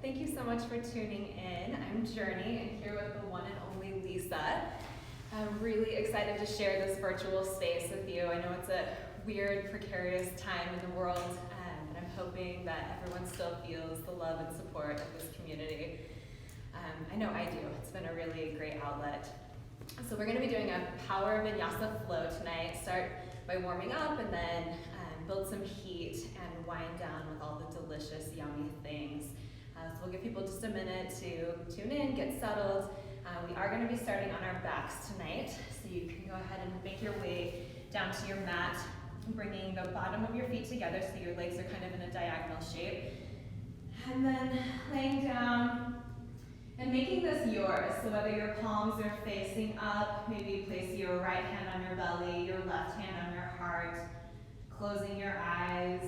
Thank you so much for tuning in. I'm Journey and here with the one and only Lisa. I'm really excited to share this virtual space with you. I know it's a weird, precarious time in the world, and I'm hoping that everyone still feels the love and support of this community. I know I do. It's been a really great outlet. So we're going to be doing a power Vinyasa flow tonight. Start by warming up and then build some heat and wind down with all the delicious, yummy things. So we'll give people just a minute to tune in, get settled. We are going to be starting on our backs tonight, so you can go ahead and make your way down to your mat, bringing the bottom of your feet together so your legs are kind of in a diagonal shape. And then laying down and making this yours. So whether your palms are facing up, maybe place your right hand on your belly, your left hand on your heart, closing your eyes,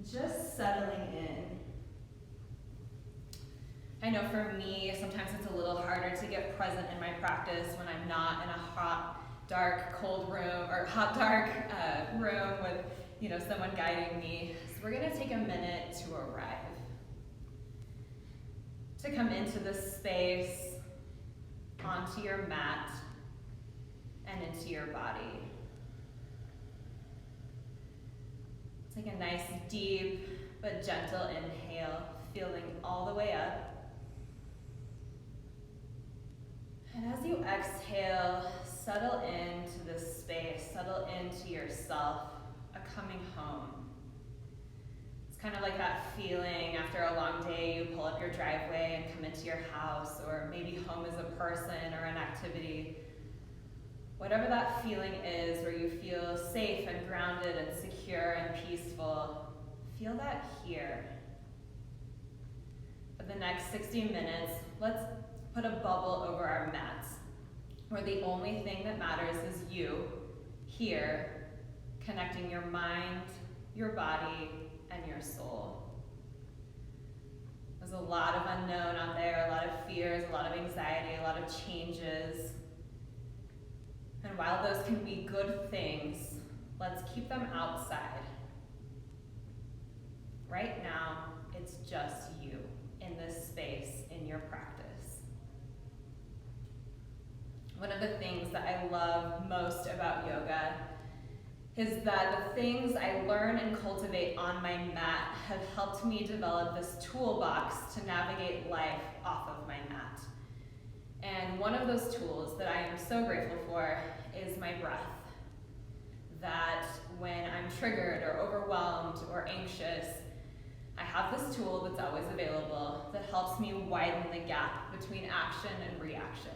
just settling in. I know for me, sometimes it's a little harder to get present in my practice when I'm not in a hot, dark, cold room, or hot, dark room with someone guiding me. So we're gonna take a minute to arrive. To come into this space, onto your mat, and into your body. Take a nice, deep, but gentle inhale, feeling all the way up. And as you exhale, settle into this space, settle into yourself, a coming home. It's kind of like that feeling after a long day, you pull up your driveway and come into your house, or maybe home is a person or an activity. Whatever that feeling is, where you feel safe and grounded and secure and peaceful, feel that here. For the next 60 minutes, let's put a bubble over our mats, where the only thing that matters is you, here, connecting your mind, your body, and your soul. There's a lot of unknown out there, a lot of fears, a lot of anxiety, a lot of changes. And while those can be good things, let's keep them outside. Right now, it's just you in this space, in your practice. One of the things that I love most about yoga is that the things I learn and cultivate on my mat have helped me develop this toolbox to navigate life off of my mat. And one of those tools that I am so grateful for is my breath. That when I'm triggered or overwhelmed or anxious, I have this tool that's always available that helps me widen the gap between action and reaction.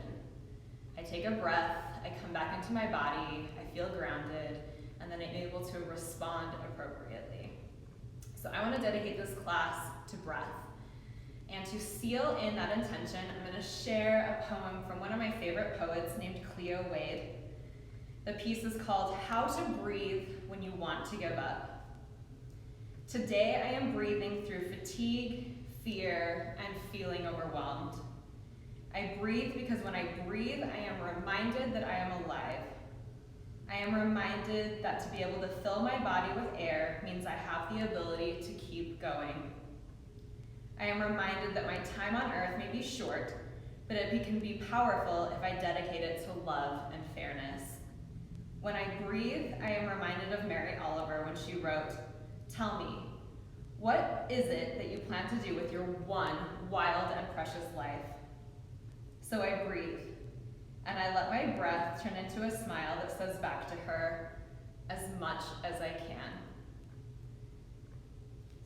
I take a breath, I come back into my body, I feel grounded, and then I'm able to respond appropriately. So I want to dedicate this class to breath. And to seal in that intention, I'm going to share a poem from one of my favorite poets named Cleo Wade. The piece is called How to Breathe When You Want to Give Up. Today I am breathing through fatigue, fear, and feeling overwhelmed. I breathe because when I breathe, I am reminded that I am alive. I am reminded that to be able to fill my body with air means I have the ability to keep going. I am reminded that my time on earth may be short, but it can be powerful if I dedicate it to love and fairness. When I breathe, I am reminded of Mary Oliver when she wrote, "Tell me, what is it that you plan to do with your one wild and precious life?" So I breathe, and I let my breath turn into a smile that says back to her, "As much as I can."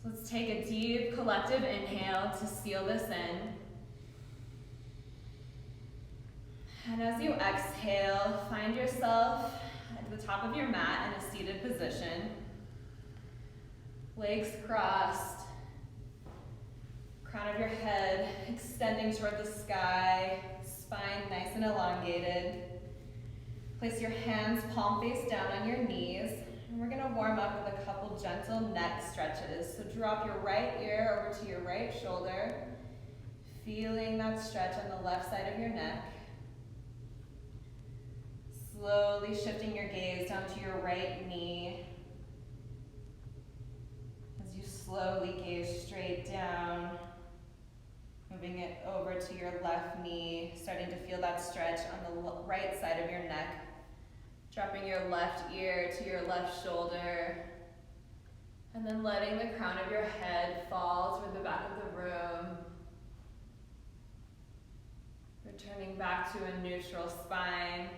So let's take a deep collective inhale to seal this in. And as you exhale, find yourself at the top of your mat in a seated position. Legs crossed, crown of your head extending toward the sky, spine nice and elongated. Place your hands palm face down on your knees, and we're gonna warm up with a couple gentle neck stretches. So drop your right ear over to your right shoulder, feeling that stretch on the left side of your neck. Slowly shifting your gaze down to your right knee. As you slowly gaze straight down, moving it over to your left knee, starting to feel that stretch on the right side of your neck. Dropping your left ear to your left shoulder, and then letting the crown of your head fall toward the back of the room. Returning back to a neutral spine,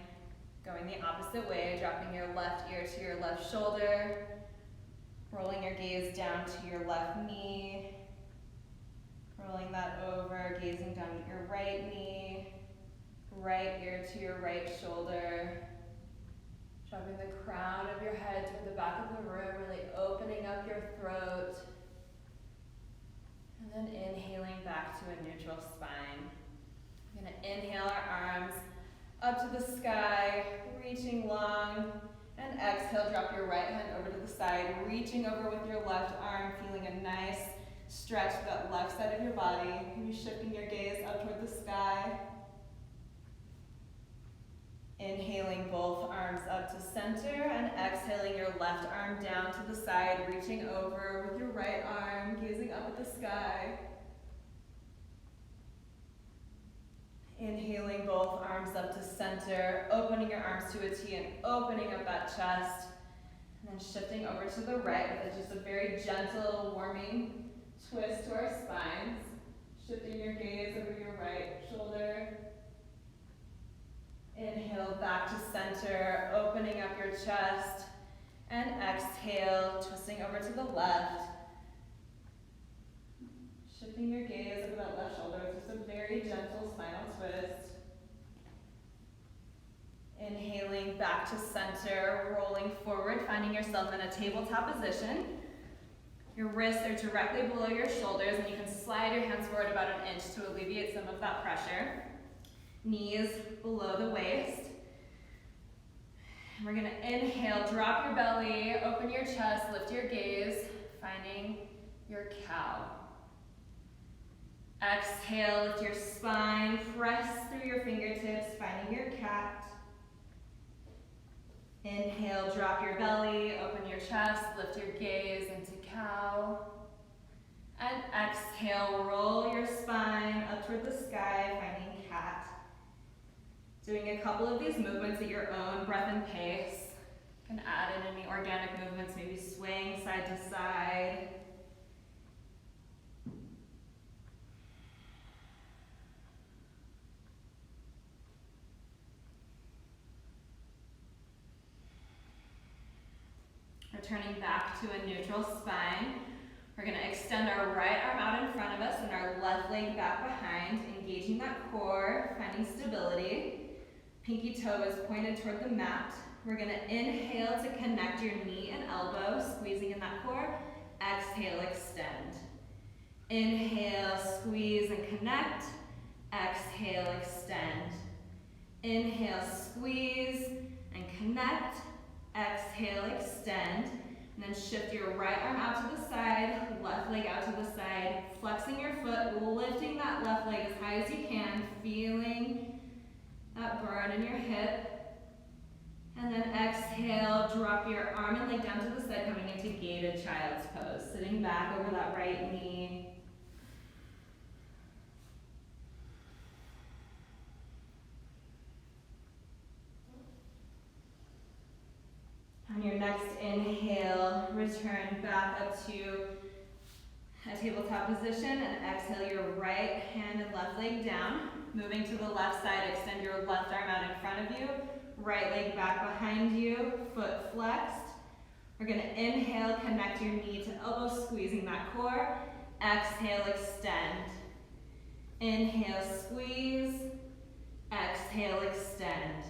going the opposite way, dropping your left ear to your left shoulder, rolling your gaze down to your left knee, rolling that over, gazing down at your right knee, right ear to your right shoulder, dropping the crown of your head toward the back of the room, really opening up your throat, and then inhaling back to a neutral spine. We're going to inhale our arms up to the sky, reaching long, and exhale, drop your right hand over to the side, reaching over with your left arm, feeling a nice stretch to that left side of your body. Maybe shifting your gaze up toward the sky. Inhaling both arms up to center and exhaling your left arm down to the side, reaching over with your right arm, gazing up at the sky. Inhaling both arms up to center, opening your arms to a T and opening up that chest. And then shifting over to the right with just a very gentle, warming twist to our spines. Shifting your gaze over your right shoulder. Inhale back to center, opening up your chest. And exhale, twisting over to the left. Shifting your gaze over that left shoulder with just a very gentle spinal twist. Inhaling back to center, rolling forward, finding yourself in a tabletop position. Your wrists are directly below your shoulders, and you can slide your hands forward about an inch to alleviate some of that pressure. Knees below the waist. And we're gonna inhale, drop your belly, open your chest, lift your gaze, finding your cow. Exhale, lift your spine, press through your fingertips, finding your cat. Inhale, drop your belly, open your chest, lift your gaze into cow. And exhale, roll your spine up toward the sky, finding cat. Doing a couple of these movements at your own breath and pace. You can add in any organic movements, maybe swaying side to side. Returning back to a neutral spine. We're going to extend our right arm out in front of us and our left leg back behind, engaging that core, finding stability. Pinky toe is pointed toward the mat. We're going to inhale to connect your knee and elbow, squeezing in that core. Exhale, extend. Inhale, squeeze and connect. Exhale, extend. Inhale, squeeze and connect. Exhale, extend, and then shift your right arm out to the side, left leg out to the side, flexing your foot, lifting that left leg as high as you can, feeling that burn in your hip. And then exhale, drop your arm and leg down to the side, coming into gated child's pose, sitting back over that right knee. On your next inhale, return back up to a tabletop position and exhale your right hand and left leg down. Moving to the left side, extend your left arm out in front of you, right leg back behind you, foot flexed. We're going to inhale, connect your knee to elbow, squeezing that core. Exhale, extend. Inhale, squeeze. Exhale, extend.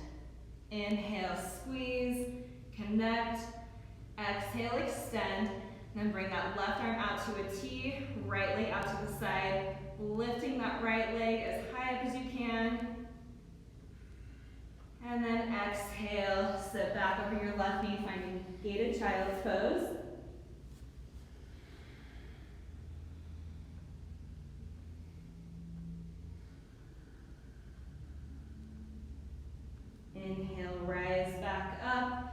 Inhale, squeeze. Connect, exhale, extend, and then bring that left arm out to a T, right leg out to the side, lifting that right leg as high up as you can. And then exhale, sit back over your left knee, finding gated child's pose. Inhale, rise back up.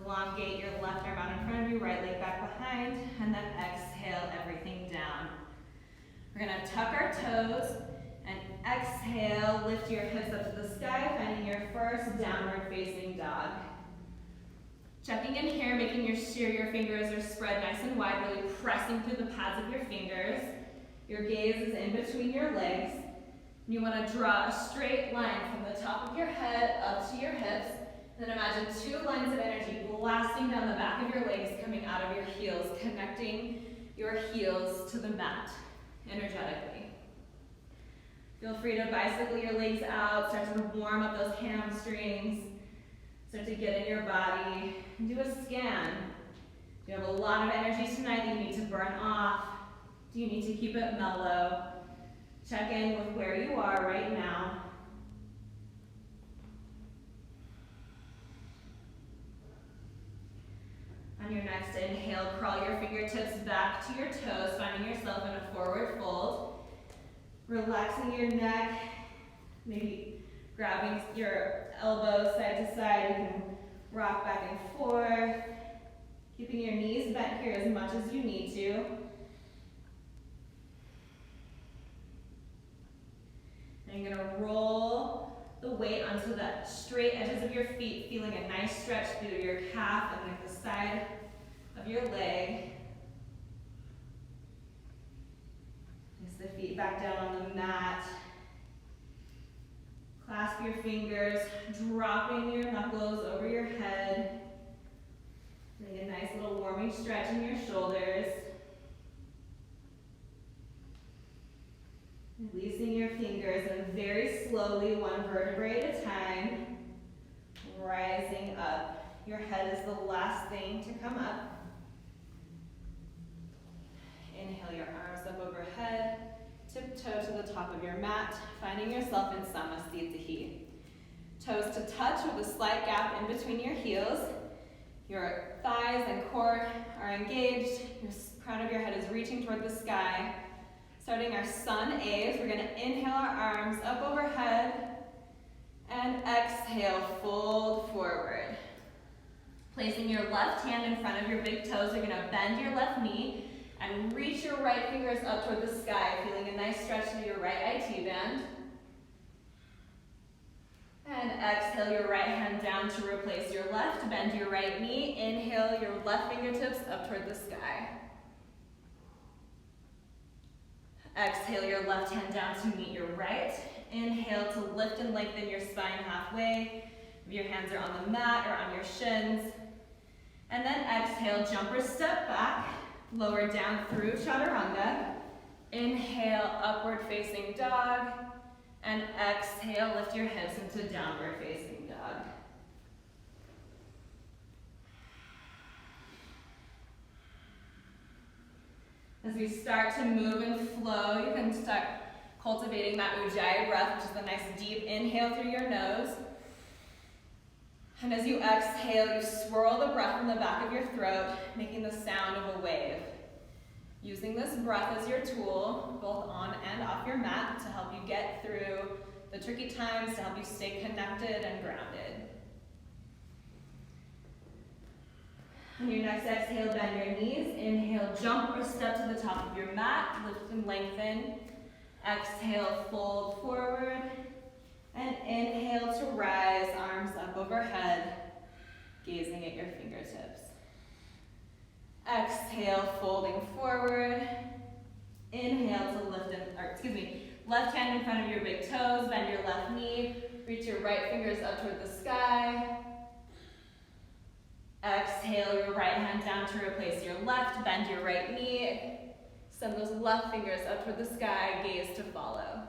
Elongate your left arm out in front of you, right leg back behind, and then exhale, We're gonna tuck our toes and exhale, lift your hips up to the sky, finding your first downward facing dog. Checking in here, making sure your fingers are spread nice and wide, really pressing through the pads of your fingers. Your gaze is in between your legs. You want to draw a straight line from the top of your head up to your hips. Then imagine two lines of energy blasting down the back of your legs, coming out of your heels, connecting your heels to the mat energetically. Feel free to bicycle your legs out, start to warm up those hamstrings, start to get in your body, and do a scan. Do you have a lot of energy tonight that you need to burn off? Do you need to keep it mellow? Check in with where you are right now. On your next inhale, crawl your fingertips back to your toes, finding yourself in a forward fold. Relaxing your neck, maybe grabbing your elbows side to side. You can rock back and forth, keeping your knees bent here as much as you need to. And you're gonna roll the weight onto the straight edges of your feet, feeling a nice stretch through your calf and like the side of your leg. Place the feet back down on the mat. Clasp your fingers, dropping your knuckles over your head. Doing a nice little warming stretch in your shoulders. Releasing your fingers and very slowly, one vertebrae at a time, rising up. Your head is the last thing to come up. Inhale your arms up overhead, tiptoe to the top of your mat, finding yourself in Samasthiti. Toes to touch with a slight gap in between your heels. Your thighs and core are engaged. Your crown of your head is reaching toward the sky. Starting our sun A's, we're gonna inhale our arms up overhead and exhale, fold forward. Placing your left hand in front of your big toes, you're gonna bend your left knee and reach your right fingers up toward the sky, feeling a nice stretch through your right IT band. And exhale your right hand down to replace your left, bend your right knee, inhale your left fingertips up toward the sky. Exhale your left hand down to meet your right. Inhale to lift and lengthen your spine halfway. If your hands are on the mat or on your shins. And then exhale, jump or step back, lower down through chaturanga. Inhale, upward facing dog. And exhale, lift your hips into downward facing dog. As we start to move and flow, you can start cultivating that Ujjayi breath, which is a nice deep inhale through your nose. And as you exhale, you swirl the breath from the back of your throat, making the sound of a wave. Using this breath as your tool, both on and off your mat, to help you get through the tricky times, to help you stay connected and grounded. On your next exhale, bend your knees. Inhale, jump or step to the top of your mat. Lift and lengthen. Exhale, fold forward. And inhale to rise, arms up overhead, gazing at your fingertips. Exhale, folding forward. Inhale to lift left hand in front of your big toes, bend your left knee, reach your right fingers up toward the sky. Exhale your right hand down to replace your left, bend your right knee, send those left fingers up toward the sky, gaze to follow.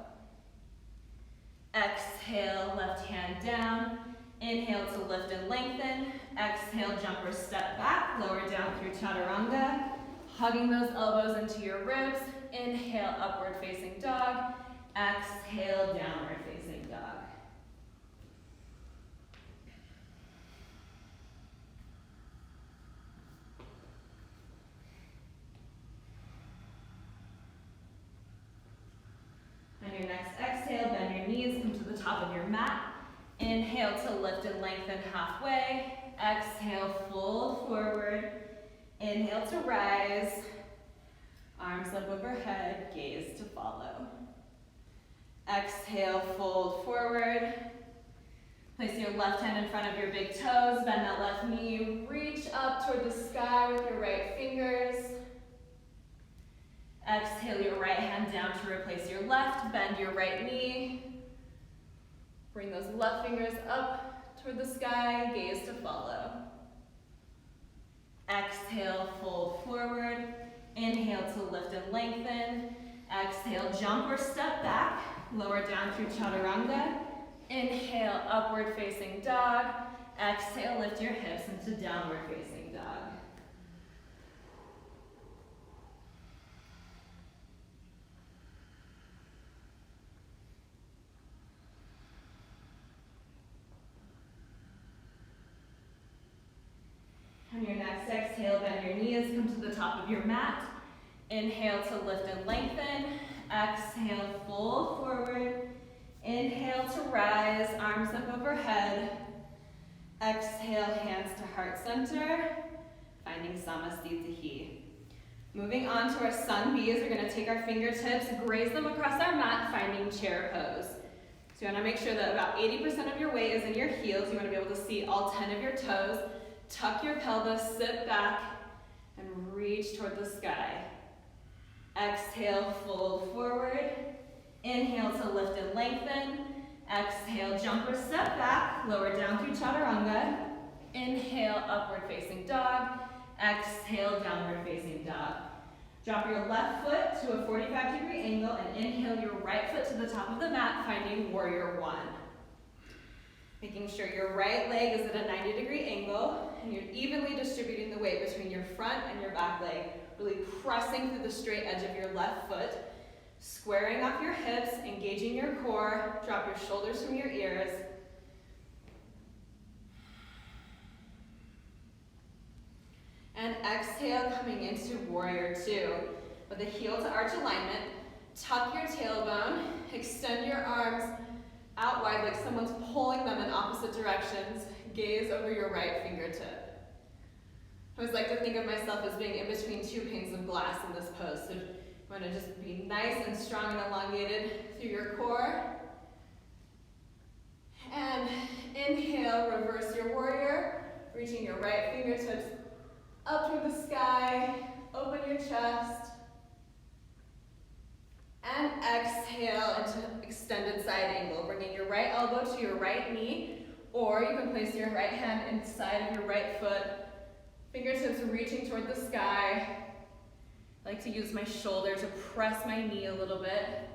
Exhale, left hand down. Inhale to lift and lengthen. Exhale, jump or step back, lower down through chaturanga, hugging those elbows into your ribs. Inhale, upward facing dog. Exhale, downward facing dog. On your next exhale, bend your knees, come to the top of your mat. Inhale to lift and lengthen halfway. Exhale, fold forward. Inhale to rise. Arms up overhead, gaze to follow. Exhale, fold forward. Place your left hand in front of your big toes, bend that left knee, reach up toward the sky with your right fingers. Exhale your right hand down to replace your left, bend your right knee. Bring those left fingers up toward the sky, gaze to follow. Exhale, fold forward. Inhale to lift and lengthen. Exhale, jump or step back. Lower down through chaturanga. Inhale, upward facing dog. Exhale, lift your hips into downward facing dog. On your next exhale, bend your knees, come to the top of your mat. Inhale to lift and lengthen. Exhale, fold forward. Inhale to rise, arms up overhead. Exhale, hands to heart center, finding Samasthiti. Moving on to our sun bees, we're gonna take our fingertips, graze them across our mat, finding chair pose. So you wanna make sure that about 80% of your weight is in your heels. You wanna be able to see all 10 of your toes. Tuck your pelvis, sit back, and reach toward the sky. Exhale, fold forward. Inhale to lift and lengthen. Exhale, jump or step back. Lower down through chaturanga. Inhale, upward facing dog. Exhale, downward facing dog. Drop your left foot to a 45-degree angle and inhale your right foot to the top of the mat, finding warrior one. Making sure your right leg is at a 90-degree angle and you're evenly distributing the weight between your front and your back leg, really pressing through the straight edge of your left foot, squaring off your hips, engaging your core, drop your shoulders from your ears. And exhale, coming into warrior two. With a heel to arch alignment, tuck your tailbone, extend your arms out wide like someone's pulling them in opposite directions. Gaze over your right fingertip. I always like to think of myself as being in between two panes of glass in this pose. So you want to just be nice and strong and elongated through your core. And inhale, reverse your warrior, reaching your right fingertips up toward the sky, open your chest. And exhale into extended side angle, bringing your right elbow to your right knee, or you can place your right hand inside of your right foot, fingertips reaching toward the sky. I like to use my shoulder to press my knee a little bit.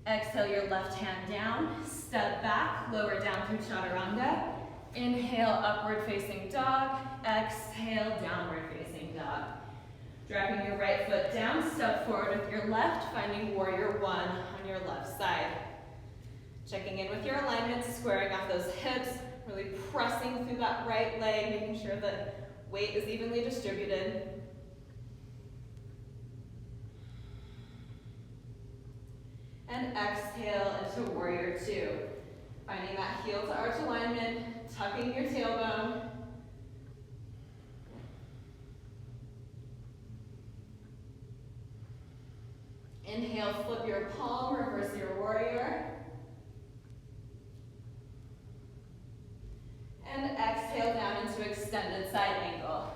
Exhale your left hand down, step back, lower down through chaturanga. Inhale, upward facing dog. Exhale, downward facing dog. Dropping your right foot down, step forward with your left, finding warrior one on your left side. Checking in with your alignment, squaring off those hips, really pressing through that right leg, making sure that weight is evenly distributed. And exhale into warrior two. Finding that heel to arch alignment, tucking your tailbone. Inhale, flip your palm, reverse your warrior. And exhale down into extended side angle.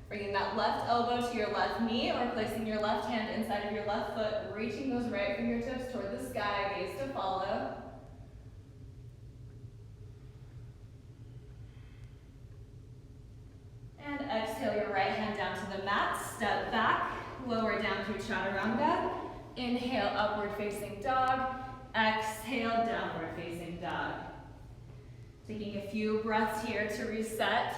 Bringing that left elbow to your left knee or placing your left hand inside of your left foot, reaching those right fingertips toward the sky, gaze to follow. And exhale your right hand down to the mat, step back, lower down through chaturanga. Inhale, upward facing dog. Exhale, downward facing dog. Taking a few breaths here to reset.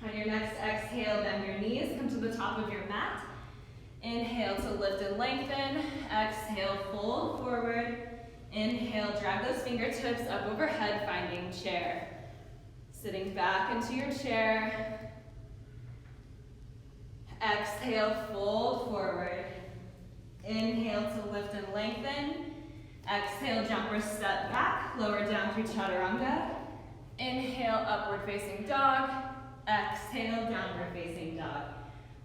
On your next exhale, bend your knees, come to the top of your mat. Inhale to lift and lengthen. Exhale, fold forward. Inhale, drag those fingertips up overhead, finding chair. Sitting back into your chair. Exhale, fold forward. Inhale to lift and lengthen. Exhale, jump or step back. Lower down through chaturanga. Inhale, upward facing dog. Exhale, downward facing dog.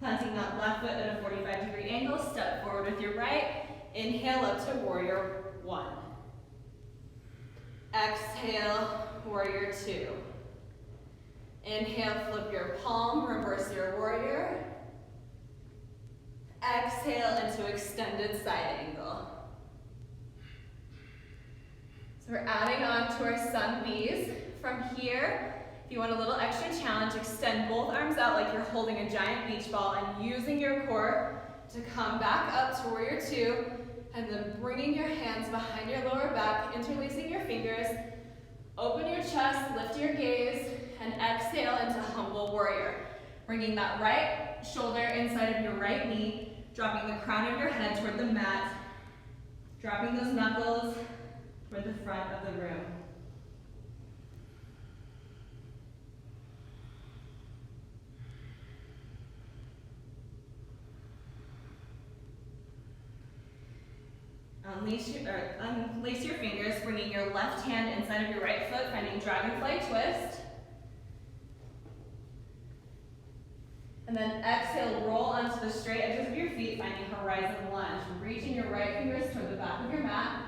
Planting that left foot at a 45-degree angle. Step forward with your right. Inhale up to warrior one. Exhale, warrior two. Inhale, flip your palm, reverse your warrior. Exhale into extended side angle. So we're adding on to our sun bees. From here, if you want a little extra challenge, extend both arms out like you're holding a giant beach ball and using your core to come back up to warrior two, and then bringing your hands behind your lower back, interlacing your fingers. Open your chest, lift your gaze, and exhale into humble warrior. Bringing that right shoulder inside of your right knee, dropping the crown of your head toward the mat, dropping those knuckles toward the front of the room. Unlace your fingers, bringing your left hand inside of your right foot, finding dragonfly twist. And then exhale, roll onto the straight edges of your feet, finding horizon lunge. Reaching your right fingers toward the back of your mat.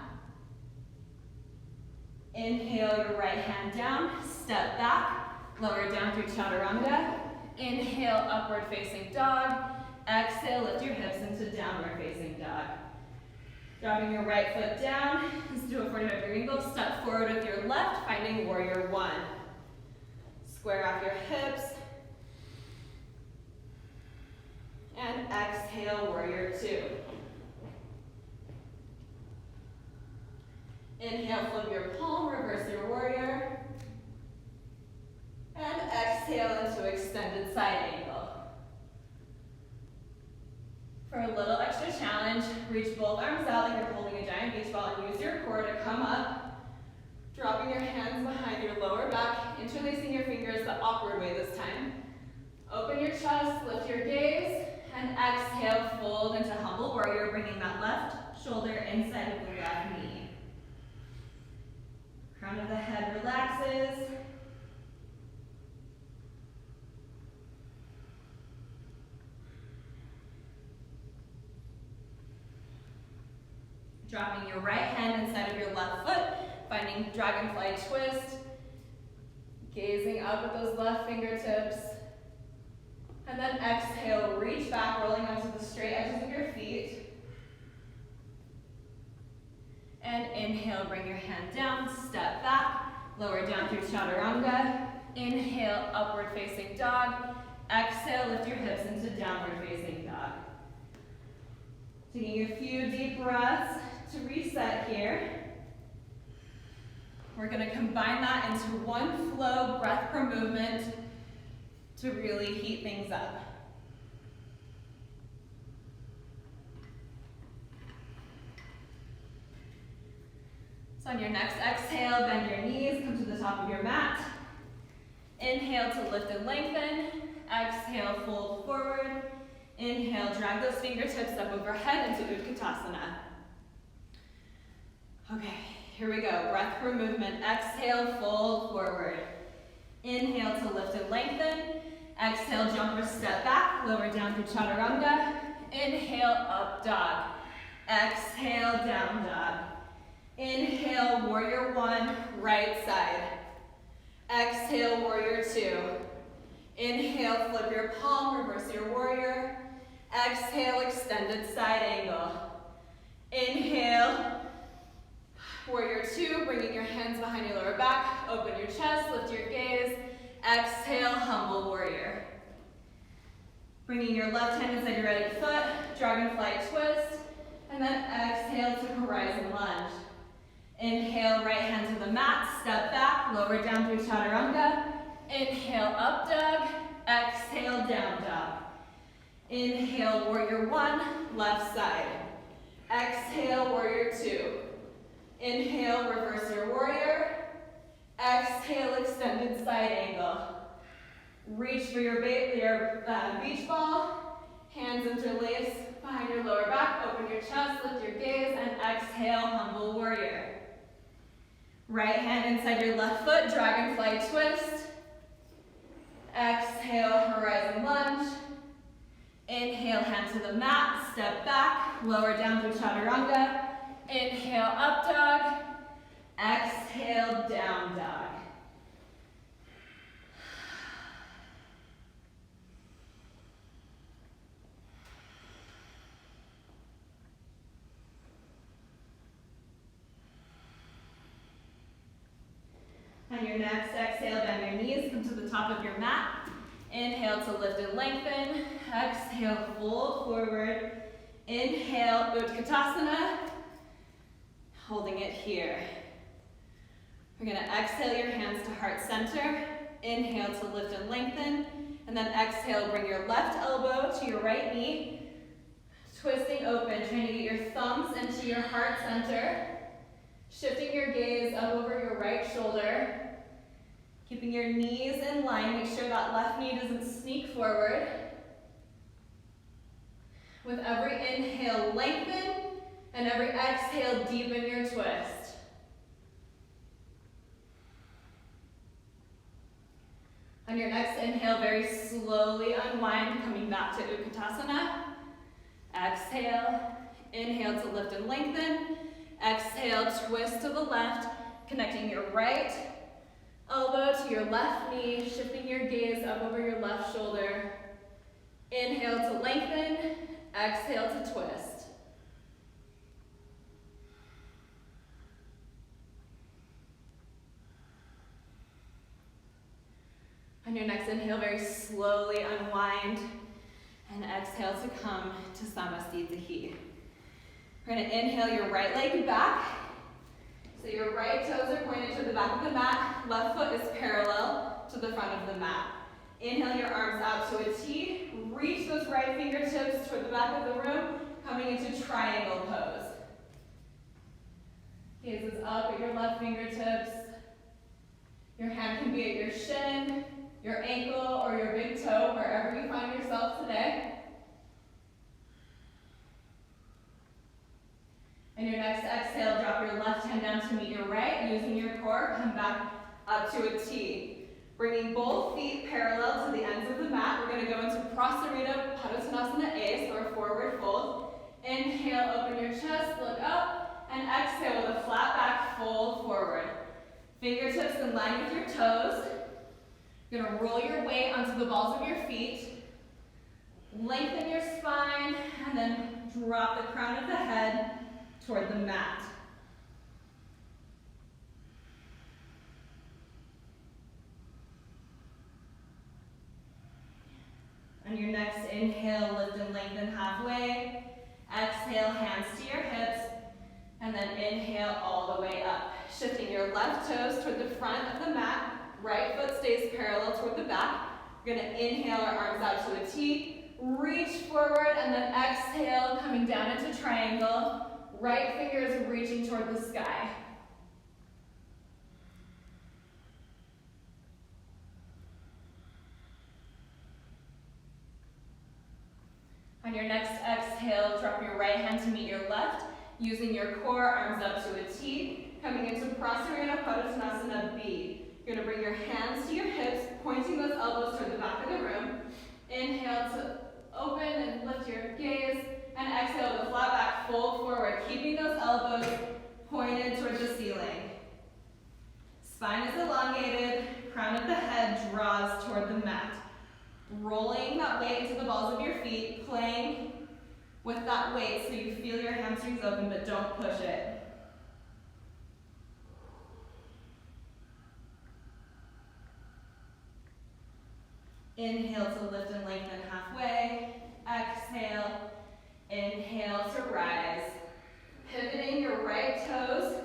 Inhale your right hand down, step back, lower down through chaturanga. Inhale, upward facing dog. Exhale, lift your hips into downward facing dog. Dropping your right foot down, let's do a 45-degree angle. Step forward with your left, finding warrior one. Square off your hips. And exhale, warrior two. Inhale, flip your palm, reverse your warrior. And exhale into extended side angle. For a little extra challenge, reach both arms out like you're holding a giant beach ball and use your core to come up, dropping your hands behind your lower back, interlacing your fingers the awkward way this time. Open your chest, lift your gaze, and exhale, fold into humble warrior, bringing that left shoulder inside of the left knee. Crown of the head relaxes. Dropping your right hand inside of your left foot, finding dragonfly twist. Gazing up with those left fingertips. And then exhale, reach back, rolling onto the straight edges of your feet. And inhale, bring your hand down, step back, lower down through chaturanga. Inhale, upward facing dog. Exhale, lift your hips into downward facing dog. Taking a few deep breaths to reset here. We're going to combine that into one flow breath per movement to really heat things up. So on your next exhale, bend your knees, come to the top of your mat. Inhale to lift and lengthen. Exhale, fold forward. Inhale, drag those fingertips up overhead into Utkatasana. Okay, here we go. Breath per movement. Exhale, fold forward. Inhale to lift and lengthen. Exhale, jump or step back. Lower down through chaturanga. Inhale, up dog. Exhale, down dog. Inhale, warrior one, right side. Exhale, warrior two. Inhale, flip your palm, reverse your warrior. Exhale, extended side angle. Inhale, warrior two, bringing your hands behind your lower back. Open your chest, lift your gaze. Exhale, humble warrior. Bringing your left hand inside your right foot, dragonfly twist. And then exhale to horizon lunge. Inhale, right hand to the mat, step back, lower down through chaturanga. Inhale, up dog. Exhale, down dog. Inhale, warrior one, left side. Exhale, warrior two. Inhale, reverse your warrior. Exhale, extended side angle. Reach for your beach ball. Hands interlace behind your lower back, open your chest, lift your gaze, and exhale, humble warrior. Right hand inside your left foot, dragonfly twist. Exhale, horizon lunge. Inhale, hand to the mat, step back, lower down through chaturanga. Inhale, up dog. Exhale, down dog. On your next exhale, bend your knees, come to the top of your mat. Inhale to lift and lengthen. Exhale, fold forward. Inhale, Utkatasana. Holding it here. We're going to exhale your hands to heart center. Inhale to lift and lengthen. And then exhale, bring your left elbow to your right knee. Twisting open, trying to get your thumbs into your heart center. Shifting your gaze up over your right shoulder. Keeping your knees in line, make sure that left knee doesn't sneak forward. With every inhale, lengthen, and every exhale, deepen your twist. On your next inhale, very slowly unwind, coming back to Utkatasana. Exhale, inhale to lift and lengthen. Exhale, twist to the left, connecting your right elbow to your left knee, shifting your gaze up over your left shoulder. Inhale to lengthen, exhale to twist. On your next inhale, very slowly unwind, and exhale to come to Samasthiti. We're going to inhale your right leg back. So your right toes are pointed to the back of the mat. Left foot is parallel to the front of the mat. Inhale your arms out to a T. Reach those right fingertips toward the back of the room, coming into triangle pose. Gaze is up at your left fingertips. Your hand can be at your shin, your ankle, or your big toe, wherever you find yourself today. And your next exhale, drop your left hand down to meet your right. Using your core, come back up to a T. Bringing both feet parallel to the ends of the mat. We're going to go into Prasarita Padottanasana Ace, or forward fold. Inhale, open your chest, look up, and exhale with a flat back, fold forward. Fingertips in line with your toes. You're going to roll your weight onto the balls of your feet. Lengthen your spine, and then drop the crown of the head toward the mat. On your next inhale, lift and lengthen halfway. Exhale, hands to your hips. And then inhale all the way up. Shifting your left toes toward the front of the mat. Right foot stays parallel toward the back. We're going to inhale our arms out to a T. Reach forward and then exhale, coming down into triangle. Right fingers reaching toward the sky. On your next exhale, drop your right hand to meet your left. Using your core, arms up to a T. Coming into Prasarita Padottanasana B. You're going to bring your hands to your hips, pointing those elbows toward the back of the room. Inhale to open and lift your gaze. And exhale with a flat back, fold forward, keeping those elbows pointed toward the ceiling. Spine is elongated, crown of the head draws toward the mat. Rolling that weight into the balls of your feet, playing with that weight so you feel your hamstrings open, but don't push it. Inhale to lift and lengthen halfway. Exhale. Inhale to rise. Pivoting your right toes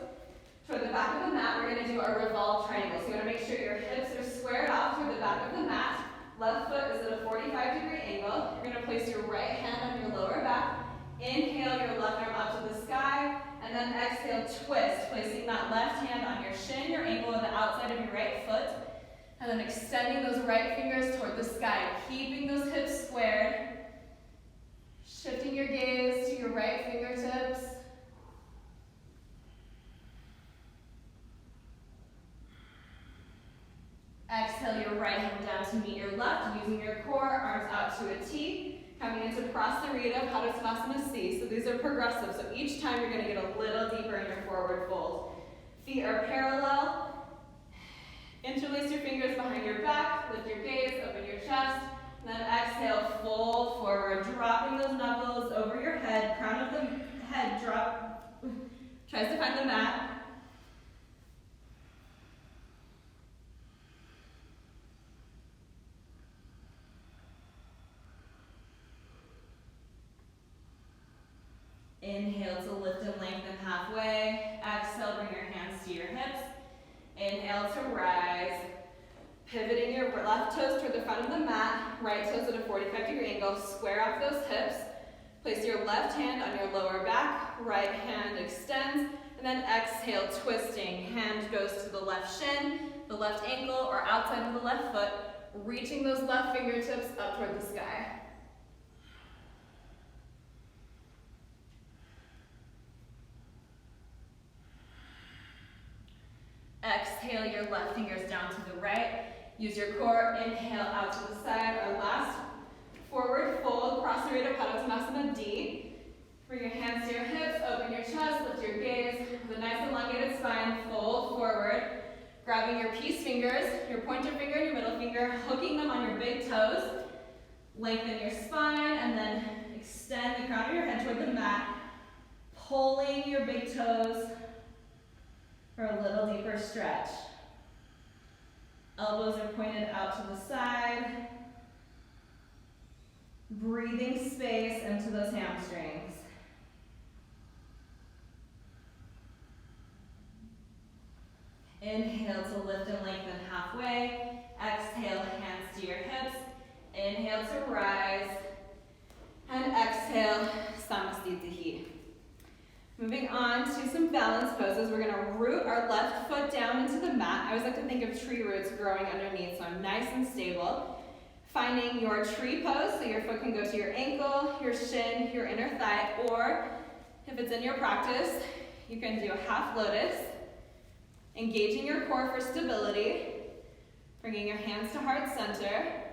toward the back of the mat, we're going to do a revolve triangle. So you want to make sure your hips are squared off toward the back of the mat. Left foot is at a 45-degree angle. You're going to place your right hand on your lower back. Inhale your left arm up to the sky. And then exhale, twist, placing that left hand on your shin, your ankle, or the outside of your right foot. And then extending those right fingers toward the sky, keeping those hips squared. gaze to your right fingertips. Exhale your right hand down to meet your left, using your core, arms out to a T, coming into Prasarita Padottanasana C. So these are progressive, so each time you're going to get a little deeper in your forward fold. Feet are parallel. Interlace your fingers behind your back, lift your gaze, open your chest, and then exhale, fold forward, dropping those knuckles over your head, crown of the head drop, tries to find the mat. Inhale to lift and lengthen halfway. Exhale, bring your hands to your hips. Inhale to rise. Pivoting your left toes toward the front of the mat, right toes at a 45-degree angle. Square off those hips. Place your left hand on your lower back, right hand extends, and then exhale, twisting. Hand goes to the left shin, the left ankle, or outside of the left foot, reaching those left fingertips up toward the sky. Exhale your left fingers down to the right. Use your core, inhale out to the side. Our last forward fold, Prasarita Padottanasana D. Bring your hands to your hips, open your chest, lift your gaze. With a nice elongated spine, fold forward. Grabbing your peace fingers, your pointer finger and your middle finger, hooking them on your big toes. Lengthen your spine and then extend the crown of your head toward the mat. Pulling your big toes for a little deeper stretch. Elbows are pointed out to the side. Breathing space into those hamstrings. Inhale to lift and lengthen halfway. Exhale, hands to your hips. Inhale to rise. And exhale, Samastitihi. Moving on to some balance poses. We're going to root our left foot down into the mat. I always like to think of tree roots growing underneath, so I'm nice and stable. Finding your tree pose, so your foot can go to your ankle, your shin, your inner thigh, or if it's in your practice, you can do a half lotus. Engaging your core for stability. Bringing your hands to heart center.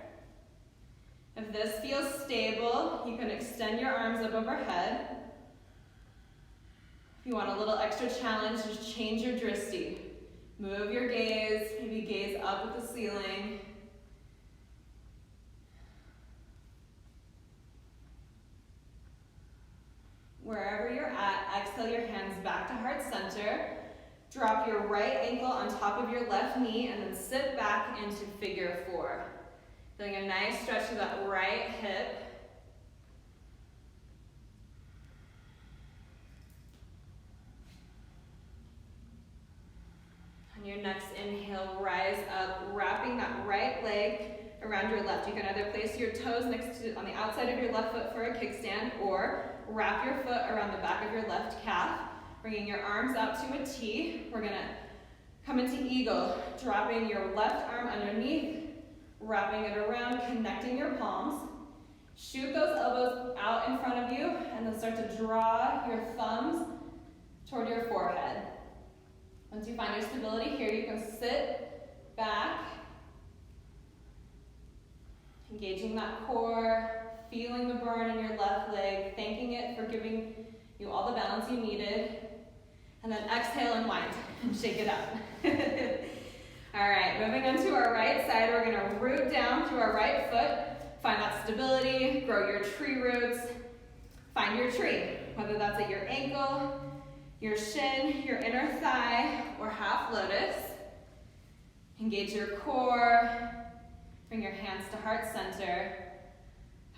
If this feels stable, you can extend your arms up overhead. If you want a little extra challenge, just change your drishti. Move your gaze, maybe gaze up at the ceiling. Wherever you're at, exhale your hands back to heart center. Drop your right ankle on top of your left knee and then sit back into figure four. Feeling a nice stretch to that right hip. On your next inhale, rise up, wrapping that right leg around your left. You can either place your toes on the outside of your left foot for a kickstand, or wrap your foot around the back of your left calf, bringing your arms out to a T. We're gonna come into eagle, dropping your left arm underneath, wrapping it around, connecting your palms. Shoot those elbows out in front of you, and then start to draw your thumbs toward your forehead. Once you find your stability here, you can sit back, engaging that core, feeling the burn in your left leg, thanking it for giving you all the balance you needed, and then exhale and wind and shake it up. All right, moving on to our right side, we're gonna root down through our right foot, find that stability, grow your tree roots, find your tree, whether that's at your ankle, your shin, your inner thigh, or half lotus. Engage your core, bring your hands to heart center,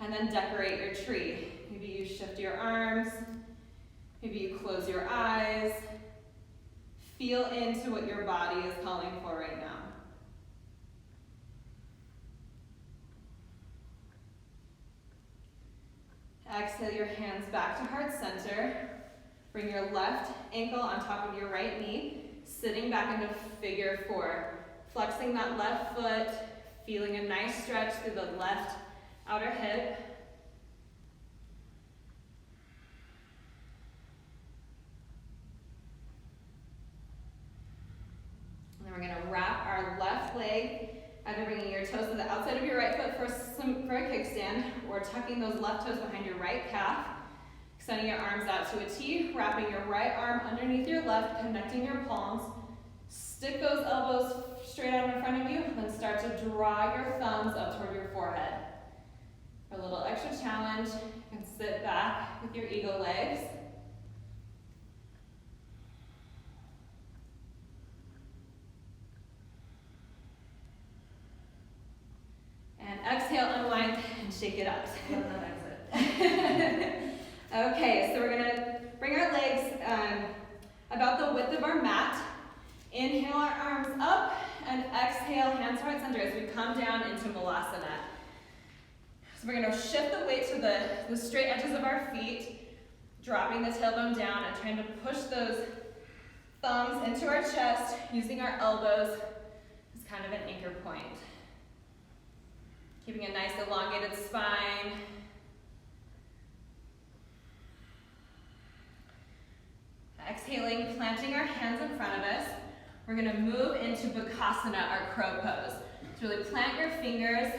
and then decorate your tree. Maybe you shift your arms, maybe you close your eyes. Feel into what your body is calling for right now. Exhale your hands back to heart center. Bring your left ankle on top of your right knee, sitting back into figure four. Flexing that left foot, feeling a nice stretch through the left outer hip. kickstand, or tucking those left toes behind your right calf, extending your arms out to a T, wrapping your right arm underneath your left, connecting your palms. Stick those elbows straight out in front of you, then start to draw your thumbs up toward your forehead. For a little extra challenge, you can sit back with your eagle legs. And exhale, unwind, and shake it up. Okay, so we're gonna bring our legs about the width of our mat. Inhale our arms up, and exhale, hands to heart center as we come down into Vinyasa. So we're gonna shift the weight to the straight edges of our feet, dropping the tailbone down and trying to push those thumbs into our chest, using our elbows as kind of an anchor point. Keeping a nice elongated spine. Exhaling, planting our hands in front of us. We're gonna move into Bakasana, our crow pose. So really plant your fingers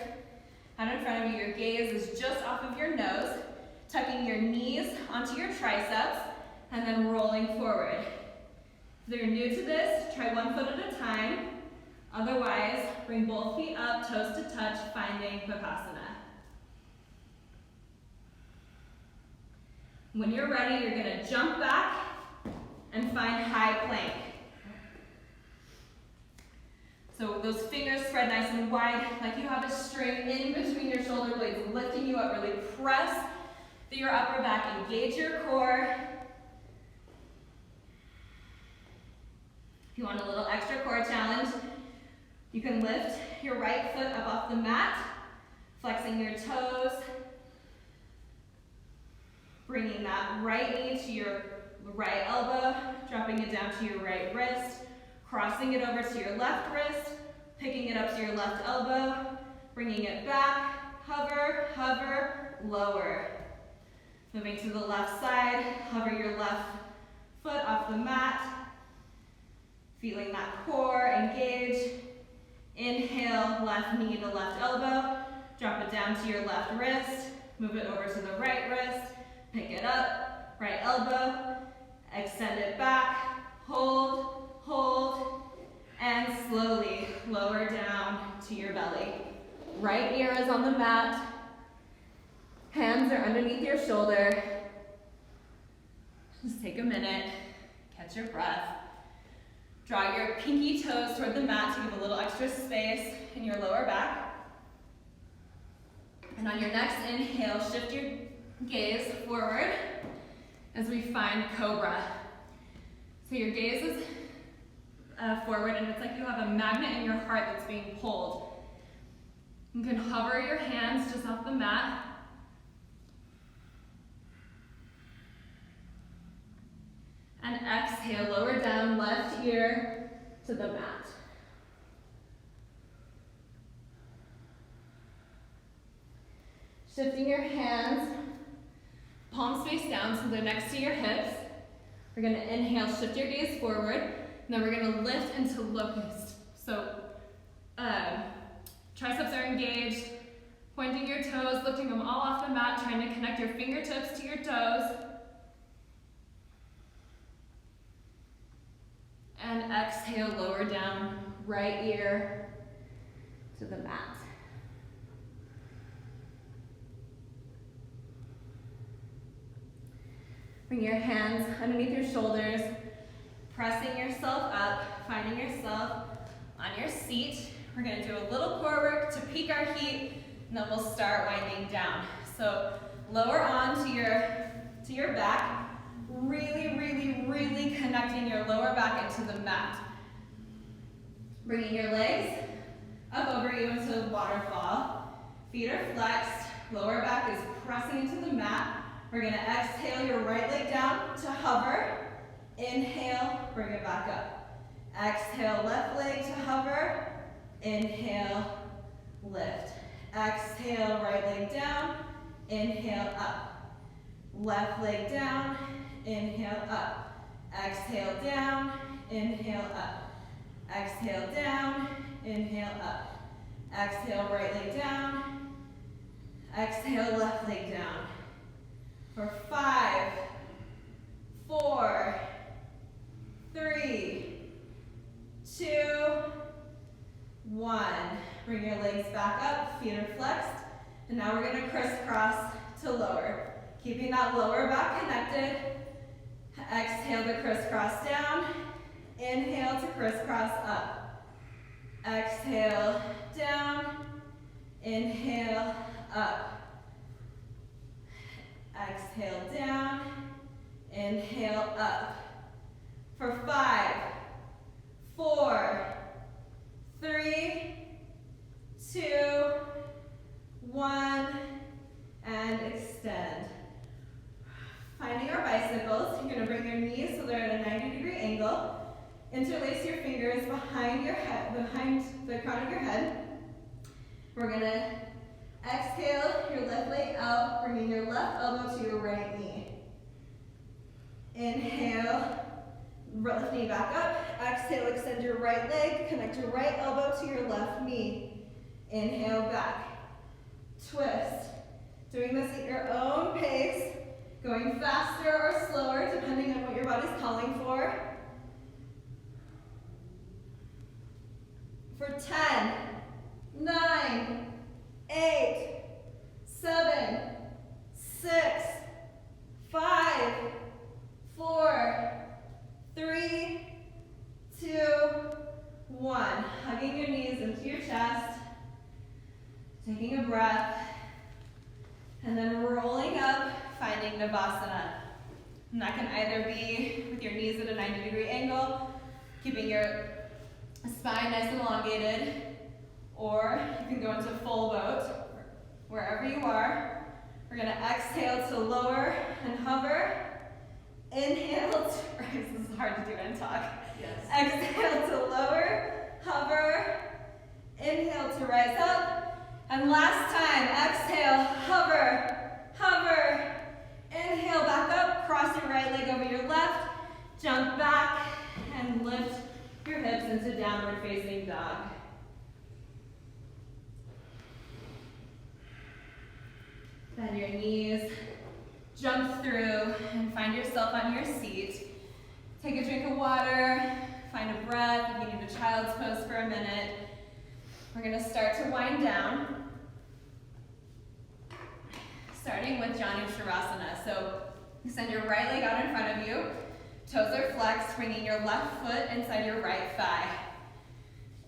out in front of you. Your gaze is just off of your nose, tucking your knees onto your triceps, and then rolling forward. If you're new to this, try one foot at a time. Otherwise, bring both feet up, toes to touch, finding Bakasana. When you're ready, you're gonna jump back and find high plank. So those fingers spread nice and wide, like you have a string in between your shoulder blades, lifting you up. Really press through your upper back, engage your core. If you want a little extra core challenge, you can lift your right foot up off the mat, flexing your toes, bringing that right knee to your right elbow, dropping it down to your right wrist, crossing it over to your left wrist, picking it up to your left elbow, bringing it back, hover, hover, lower. Moving to the left side, hover your left foot off the mat, feeling that core engage. Inhale, left knee to left elbow, drop it down to your left wrist, move it over to the right wrist, pick it up, right elbow, extend it back, hold, hold, and slowly lower down to your belly. Right ear is on the mat, hands are underneath your shoulder. Just take a minute, catch your breath. Draw your pinky toes toward the mat to give a little extra space in your lower back. And on your next inhale, shift your gaze forward as we find cobra. So your gaze is forward, and it's like you have a magnet in your heart that's being pulled. You can hover your hands just off the mat. And exhale, lower down, left ear to the mat. Shifting your hands, palms face down so they're next to your hips. We're gonna inhale, shift your gaze forward, and then we're gonna lift into locust. So triceps are engaged, pointing your toes, lifting them all off the mat, trying to connect your fingertips to your toes. And exhale, lower down, right ear to the mat. Bring your hands underneath your shoulders, pressing yourself up, finding yourself on your seat. We're gonna do a little core work to peak our heat, and then we'll start winding down. So lower on to your back, really, really, really connecting your lower back into the mat. Bringing your legs up over you into waterfall. Feet are flexed, lower back is pressing into the mat. We're gonna exhale your right leg down to hover. Inhale, bring it back up. Exhale, left leg to hover. Inhale, lift. Exhale, right leg down. Inhale, up. Left leg down. Inhale, up. Exhale, down. Inhale, up. Exhale, down. Inhale, up. Exhale, right leg down. Exhale, left leg down. For 5, 4, 3, 2, 1. Bring your legs back up, feet are flexed. And now we're gonna crisscross to lower. Keeping that lower back connected. Exhale to crisscross down. Inhale to crisscross up. Exhale, down. Inhale, up. Exhale, down. Inhale, up. For 5, 4, 3, 2, 1, and extend. Finding our bicycles, you're gonna bring your knees so they're at a 90-degree angle. Interlace your fingers behind your head, behind the crown of your head. We're gonna exhale your left leg out, bringing your left elbow to your right knee. Inhale, left knee back up. Exhale, extend your right leg, connect your right elbow to your left knee. Inhale, back. Twist. Doing this at your own pace, going faster or slower depending on what your body's calling for. For 10, 9, 8, 7, 6, 5, 4, 3, 2, 1. Hugging your knees into your chest, taking a breath, and then rolling up, finding Navasana. And that can either be with your knees at a 90-degree angle, keeping your spine nice and elongated, or you can go into full boat, wherever you are. We're gonna exhale to lower and hover. Inhale to rise. This is hard to do and talk. Yes. Exhale to lower, hover. Inhale to rise up. And last time, exhale, hover, hover. Inhale back up, cross your right leg over your left, jump back, and lift your hips into downward facing dog. Bend your knees, jump through, and find yourself on your seat. Take a drink of water, find a breath. If you need a child's pose for a minute. We're gonna start to wind down. Starting with Janu Shavasana. So extend your right leg out in front of you. Toes are flexed, bringing your left foot inside your right thigh.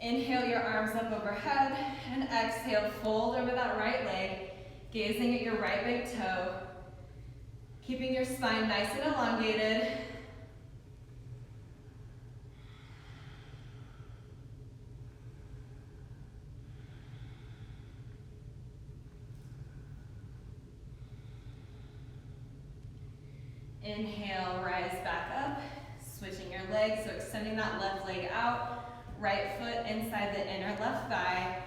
Inhale your arms up overhead, and exhale, fold over that right leg, gazing at your right big toe, keeping your spine nice and elongated. Inhale, rise back up, switching your legs, so extending that left leg out, right foot inside the inner left thigh,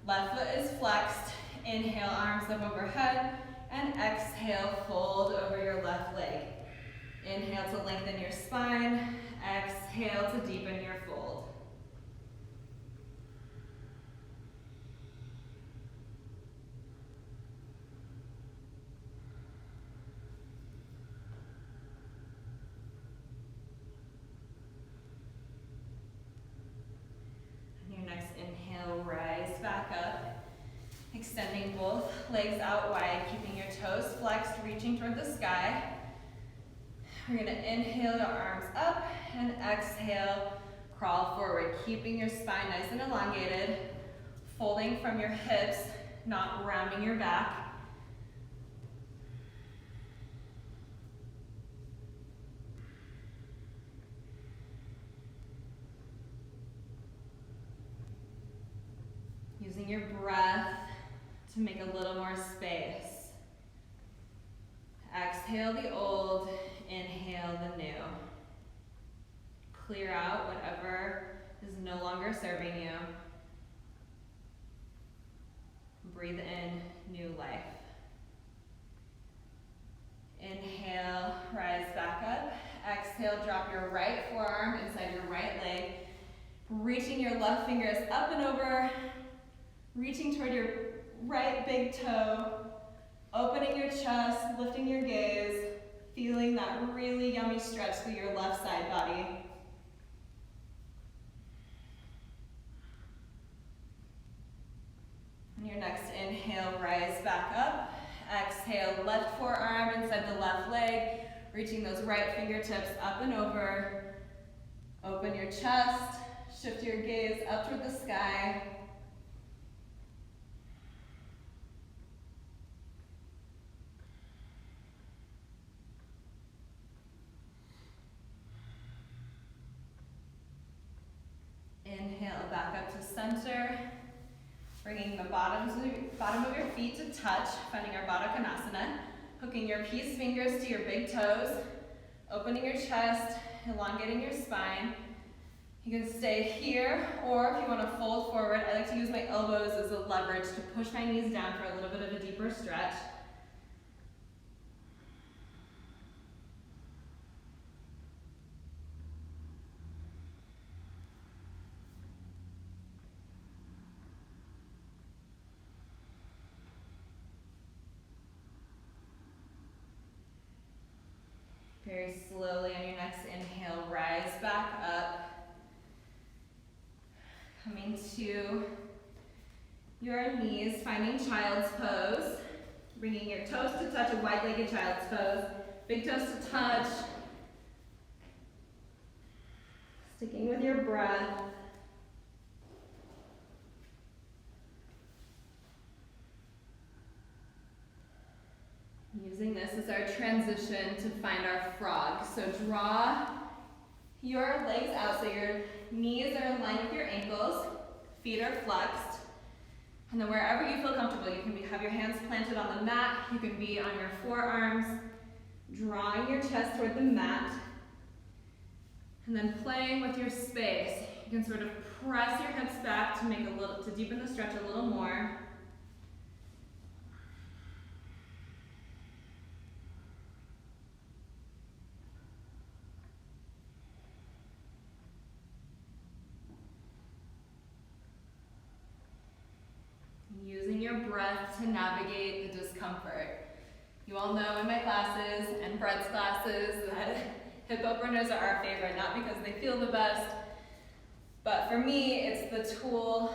left foot is flexed, inhale, arms up overhead, and exhale, fold over your left leg. Inhale to lengthen your spine, exhale to deepen your fold. Rise back up, extending both legs out wide, keeping your toes flexed, reaching toward the sky. We're gonna inhale your arms up and exhale, crawl forward, keeping your spine nice and elongated, folding from your hips, not rounding your back. Using your breath to make a little more space. Exhale the old, inhale the new. Clear out whatever is no longer serving you. Breathe in new life. Inhale, rise back up. Exhale, drop your right forearm inside your right leg. Reaching your left fingers up and over. Reaching toward your right big toe, Opening your chest, lifting your gaze, feeling that really yummy stretch through your left side body. On your next inhale, rise back up. Exhale, left forearm inside the left leg, reaching those right fingertips up and over. Open your chest, shift your gaze up toward the sky. Inhale, back up to center. Bringing the bottom of your feet to touch, finding our Baddha Konasana. Hooking your peace fingers to your big toes. Opening your chest, elongating your spine. You can stay here, or if you want to fold forward, I like to use my elbows as a leverage to push my knees down for a little bit of a deeper stretch. Very slowly on your next inhale, rise back up. Coming to your knees, finding child's pose. Bringing your toes to touch, a wide-legged child's pose. Big toes to touch. Sticking with your breath. Using this as our transition to find our frog. So draw your legs out so your knees are in line with your ankles, feet are flexed. And then wherever you feel comfortable, you can have your hands planted on the mat, you can be on your forearms, drawing your chest toward the mat, and then playing with your space. You can sort of press your hips back to deepen the stretch a little more. Using your breath to navigate the discomfort. You all know in my classes and Brett's classes that hip openers are our favorite, not because they feel the best, but for me, it's the tool.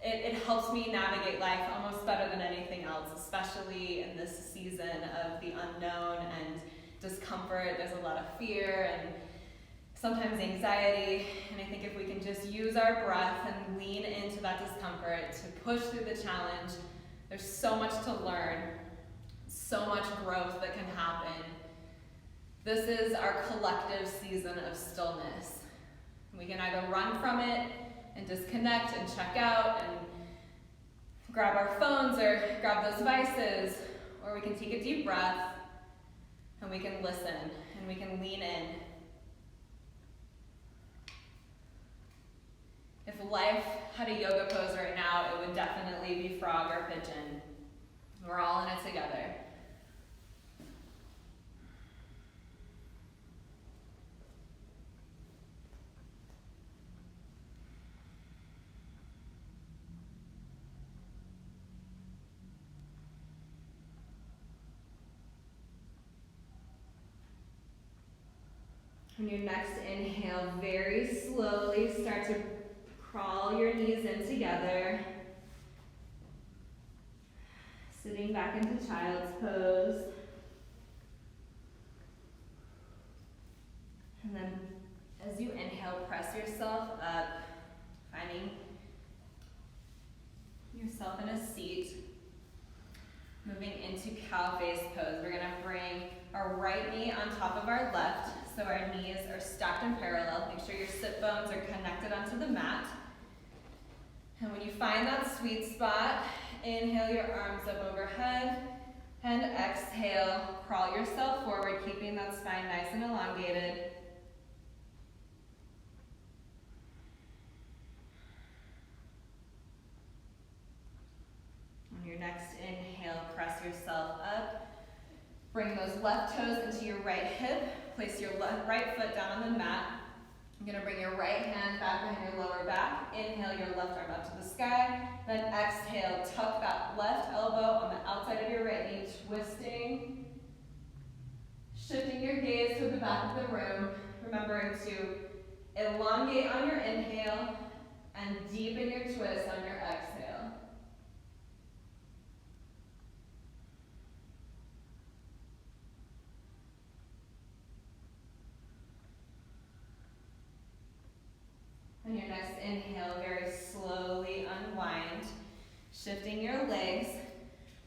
It helps me navigate life almost better than anything else, especially in this season of the unknown and discomfort. There's a lot of fear and sometimes anxiety, and I think if we can just use our breath and lean into that discomfort to push through the challenge, there's so much to learn, so much growth that can happen. This is our collective season of stillness. We can either run from it and disconnect and check out and grab our phones or grab those devices, or we can take a deep breath and we can listen and we can lean in. If life had a yoga pose right now, it would definitely be frog or pigeon. We're all in it together. On your next inhale, very slowly start to crawl your knees in together. Sitting back into child's pose. And then as you inhale, press yourself up, finding yourself in a seat. Moving into cow face pose. We're gonna bring our right knee on top of our left, so our knees are stacked in parallel. Make sure your sit bones are connected onto the mat. And when you find that sweet spot, inhale your arms up overhead, and exhale, crawl yourself forward, keeping that spine nice and elongated. On your next inhale, press yourself up. Bring those left toes into your right hip. Place your right foot down on the mat. You're gonna bring your right hand back behind your lower back. Inhale your left arm up to the sky. Then exhale, tuck that left elbow on the outside of your right knee, twisting. Shifting your gaze to the back of the room, remembering to elongate on your inhale and deepen your twist on your exhale. On your next inhale, very slowly unwind, shifting your legs,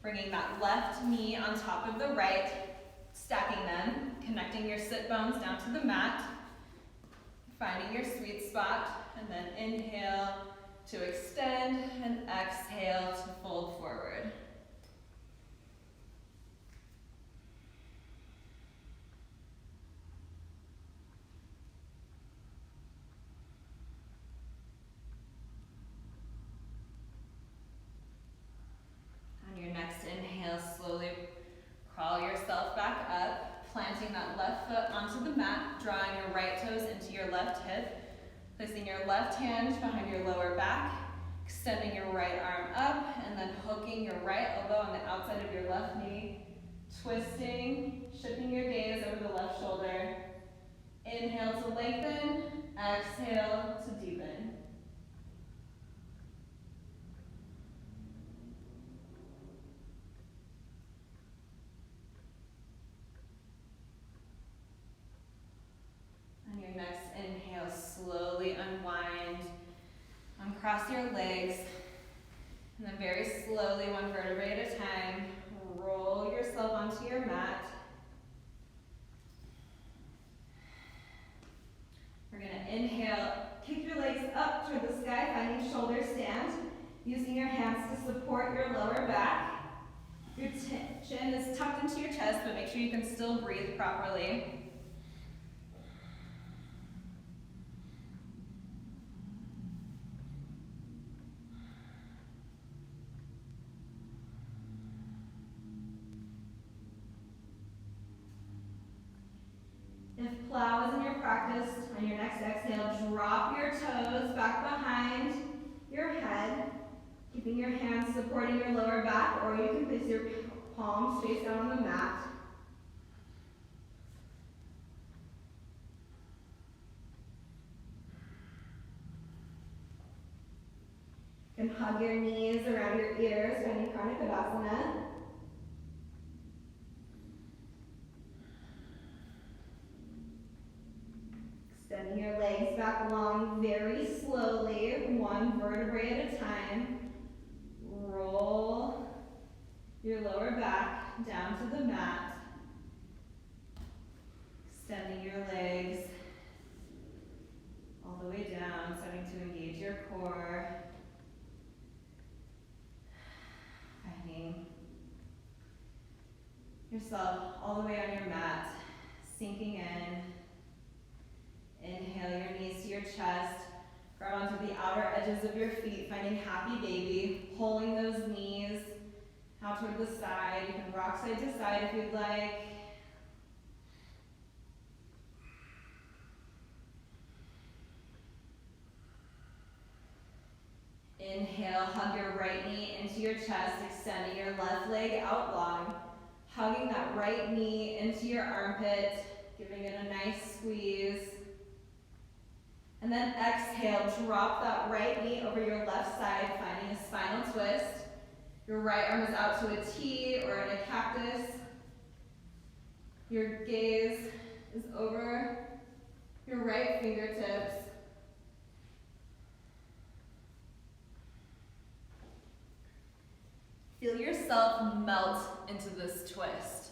bringing that left knee on top of the right, stacking them, connecting your sit bones down to the mat, finding your sweet spot, and then inhale to extend and exhale to fold forward. On your next inhale, slowly crawl yourself back up, planting that left foot onto the mat, drawing your right toes into your left hip, placing your left hand behind your lower back, extending your right arm up, and then hooking your right elbow on the outside of your left knee, twisting, shifting your gaze over the left shoulder. Inhale to lengthen, exhale to deepen. On your next inhale, slowly unwind, uncross your legs, and then very slowly, one vertebrae at a time, roll yourself onto your mat. We're gonna inhale, kick your legs up toward the sky, finding shoulder stand, using your hands to support your lower back. Your chin is tucked into your chest, but make sure you can still breathe properly. If plow is in your practice, on your next exhale, drop your toes back behind your head, keeping your hands supporting your lower back, or you can place your palms face down on the mat. You can hug your knees around your ears, finding Karna Kadasana. Extending your legs back long very slowly, one vertebrae at a time. Roll your lower back down to the mat. Extending your legs all the way down, starting to engage your core. Finding yourself all the way on your mat, sinking in. Inhale your knees to your chest, grab onto the outer edges of your feet, finding happy baby, pulling those knees out toward the side. You can rock side to side if you'd like. Inhale, hug your right knee into your chest, extending your left leg out long, hugging that right knee into your armpit, giving it a nice squeeze. And then exhale, drop that right knee over your left side, finding a spinal twist. Your right arm is out to a T or in a cactus. Your gaze is over your right fingertips. Feel yourself melt into this twist.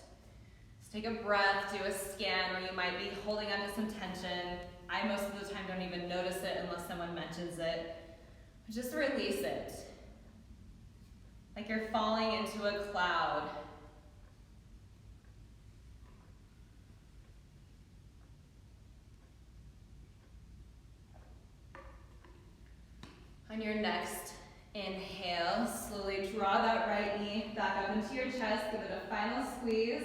Just take a breath, do a scan where you might be holding onto some tension. I most of the time don't even notice it unless someone mentions it. But just release it. Like you're falling into a cloud. On your next inhale, slowly draw that right knee back up into your chest, give it a final squeeze,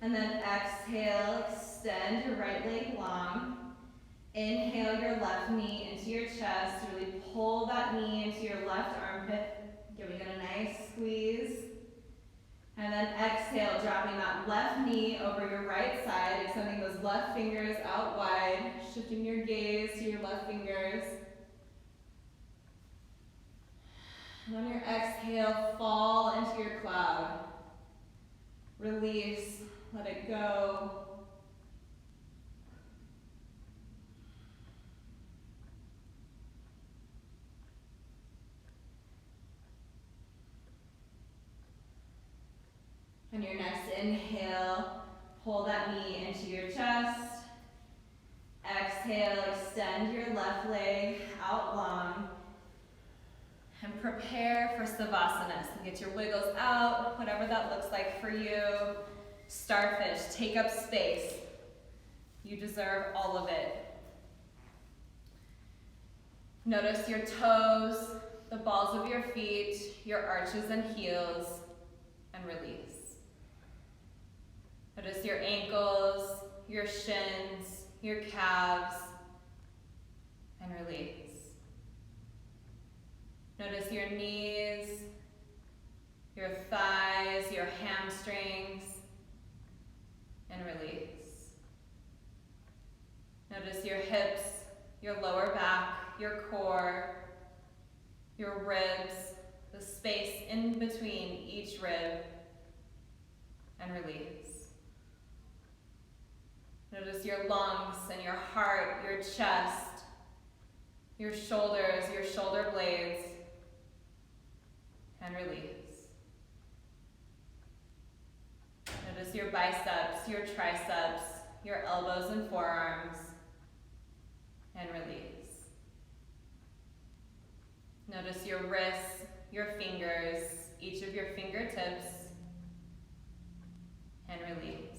and then exhale, extend your right leg long. Inhale your left knee into your chest. Really pull that knee into your left armpit, giving it a nice squeeze. And then exhale, dropping that left knee over your right side, extending those left fingers out wide, shifting your gaze to your left fingers. And on your exhale, fall into your cloud. Release, let it go. On your next inhale, pull that knee into your chest. Exhale, extend your left leg out long. And prepare for Savasana. So get your wiggles out, whatever that looks like for you. Starfish, take up space. You deserve all of it. Notice your toes, the balls of your feet, your arches and heels, and release. Notice your ankles, your shins, your calves, and release. Notice your knees, your thighs, your hamstrings, and release. Notice your hips, your lower back, your core, your ribs, the space in between each rib, and release. Notice your lungs and your heart, your chest, your shoulders, your shoulder blades, and release. Notice your biceps, your triceps, your elbows and forearms, and release. Notice your wrists, your fingers, each of your fingertips, and release.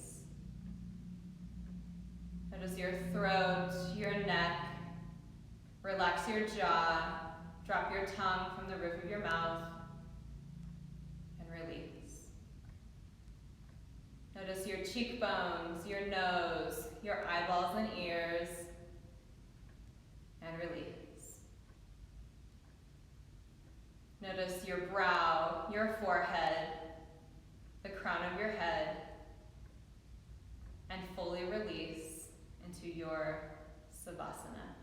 Notice your throat, your neck. Relax your jaw. Drop your tongue from the roof of your mouth, and release. Notice your cheekbones, your nose, your eyeballs and ears, and release. Notice your brow, your forehead, the crown of your head, and fully release into your Savasana.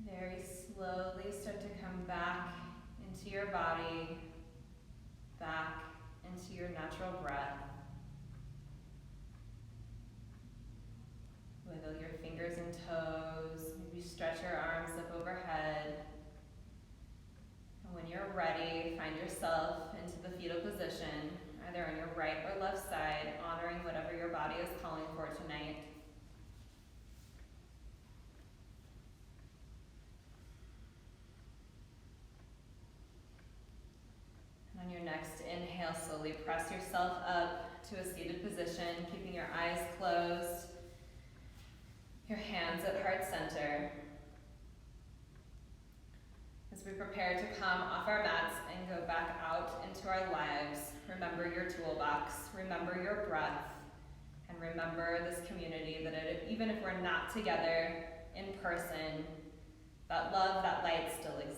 Very slowly start to come back into your body, back into your natural breath. Wiggle your fingers and toes, maybe stretch your arms up overhead. And when you're ready, find yourself into the fetal position, either on your right or left side, honoring whatever your body is calling for tonight. On your next inhale, slowly press yourself up to a seated position, keeping your eyes closed, your hands at heart center. As we prepare to come off our mats and go back out into our lives, remember your toolbox, remember your breath, and remember this community that even if we're not together in person, that love, that light still exists.